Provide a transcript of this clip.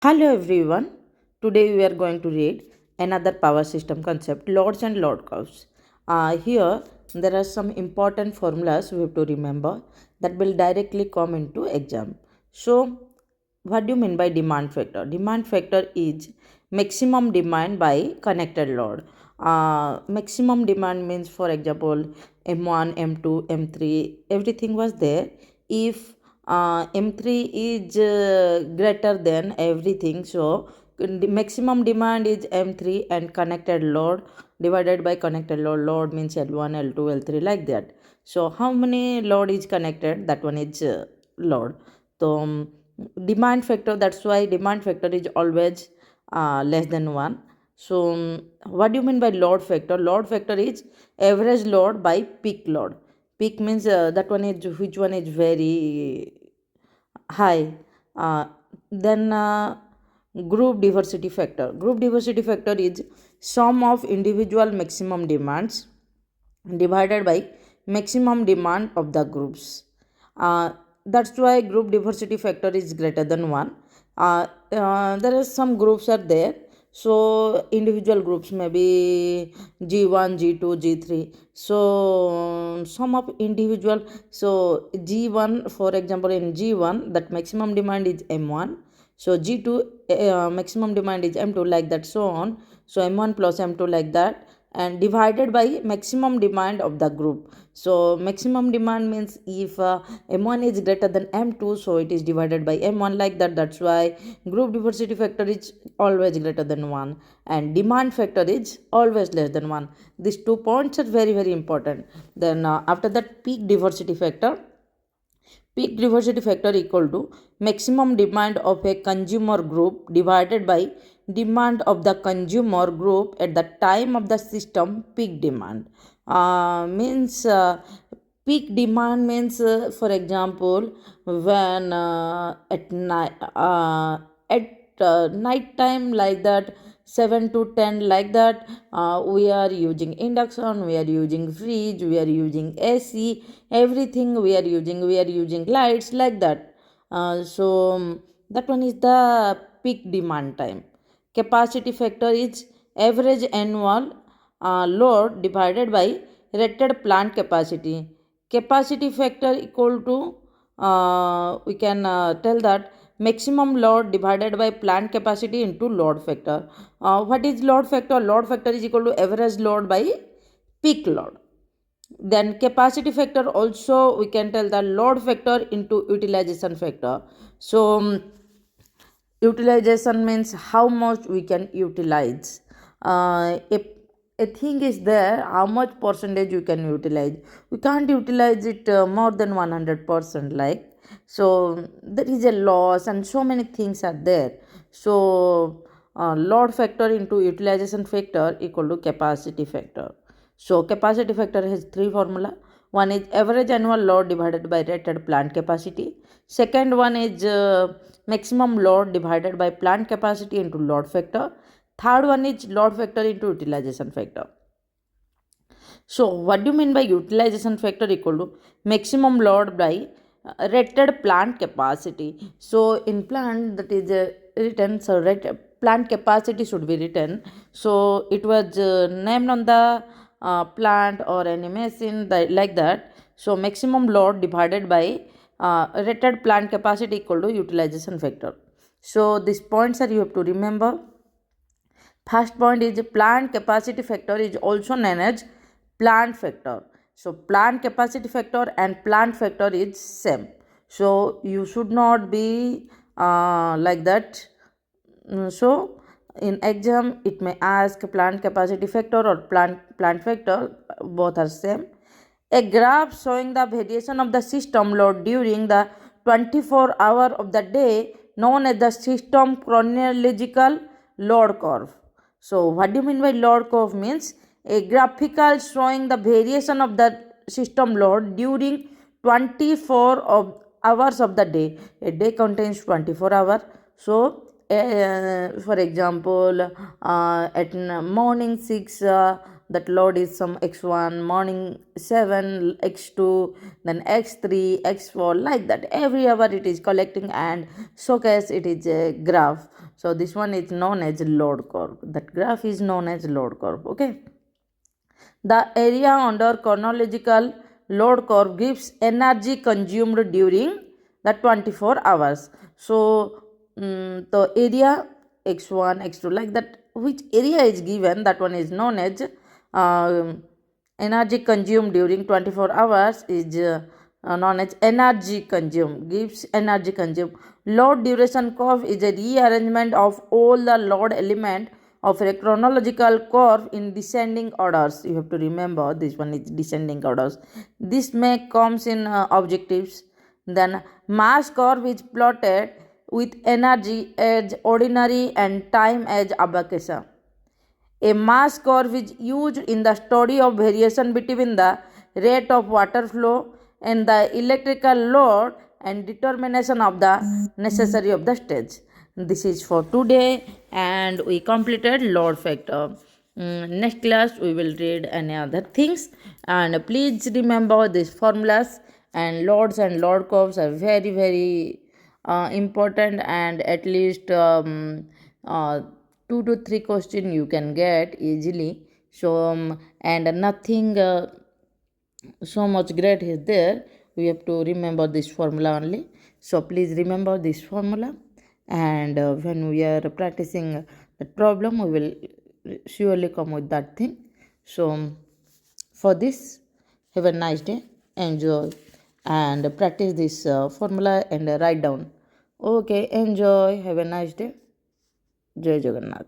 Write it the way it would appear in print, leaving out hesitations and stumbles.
Hello everyone. Today we are going to read another power system concept, loads and load curves. Here there are some important formulas we have to remember that will directly come into exam. So what do you mean by demand factor? Demand factor is maximum demand by connected load. Maximum demand means, for example, M1, M2, M3, everything was there. If M3 is greater than everything, so the maximum demand is M3 and connected load divided by connected load means L1, L2, L3 like that. So how many load is connected, that one is load. So demand factor, that's why demand factor is always less than 1. So what do you mean by load factor? Load factor is average load by peak load. Peak means that one is which one is very high. Then group diversity factor. Group diversity factor is sum of individual maximum demands divided by maximum demand of the groups. That's why group diversity factor is greater than 1. There are some groups are there, so individual groups may be G1, G2, G3. So some of individual, so G1, for example, in G1 that maximum demand is M1, so G2 maximum demand is M2, like that, so on. So M1 plus M2 like that, and divided by maximum demand of the group. So maximum demand means if M1 is greater than M2, so it is divided by M1 like that. That's why group diversity factor is always greater than 1 and demand factor is always less than 1. These 2 points are very very important. Then after that, peak diversity factor. Peak diversity factor equal to maximum demand of a consumer group divided by demand of the consumer group at the time of the system peak demand. Means peak demand means, for example, when night time like that, 7 to 10 like that, we are using induction, we are using fridge, we are using AC, everything we are using lights like that. So that one is the peak demand time. Capacity factor is average annual load divided by rated plant capacity. Capacity factor equal to, we can tell that maximum load divided by plant capacity into load factor. What is load factor? Load factor is equal to average load by peak load. Then capacity factor also we can tell the load factor into utilization factor. So utilization means how much we can utilize. If a thing is there, how much percentage you can utilize. We can't utilize it more than 100%, like. So there is a loss and so many things are there. So load factor into utilization factor equal to capacity factor. So capacity factor has three formula. One is average annual load divided by rated plant capacity. Second one is maximum load divided by plant capacity into load factor. Third one is load factor into utilization factor. So what do you mean by utilization factor equal to maximum load by rated plant capacity? So in plant that is written, so rated plant capacity should be written. So it was named on the plant or any machine that, like that. So maximum load divided by rated plant capacity equal to utilization factor. So these points are you have to remember. First point is plant capacity factor is also known as plant factor. So plant capacity factor and plant factor is same. So you should not be like that. So in exam it may ask plant capacity factor or plant factor, both are same. A graph showing the variation of the system load during the 24 hour of the day known as the system chronological load curve. So what do you mean by load curve? Means a graphical showing the variation of the system load during 24 hours of the day. A day contains 24 hours. So for example, at morning 6, that load is some x1, morning 7 x2, then x3, x4, like that. Every hour it is collecting and showcase it is a graph. So this one is known as load curve. That graph is known as load curve. Okay. The area under chronological load curve gives energy consumed during the 24 hours. So the area x1, x2, like that, which area is given, that one is known as energy consumed during 24 hours is known as energy consumed, gives energy consumed. Load duration curve is a rearrangement of all the load element of a chronological curve in descending orders. You have to remember this one is descending orders. This may comes in objectives. Then mass curve is plotted with energy as ordinary and time as abacus. A mass curve is used in the study of variation between the rate of water flow and the electrical load and determination of the necessary of the stage. This is for today and we completed load factor. Next class we will read any other things, and please remember these formulas, and load curves are very important, and at least 2 to 3 questions you can get easily. So and nothing so much great is there. We have to remember this formula only. So please remember this formula, and when we are practicing the problem we will surely come with that thing. So for this, have a nice day, enjoy and practice this formula and write down. Okay, enjoy, have a nice day. Jai Jagannath.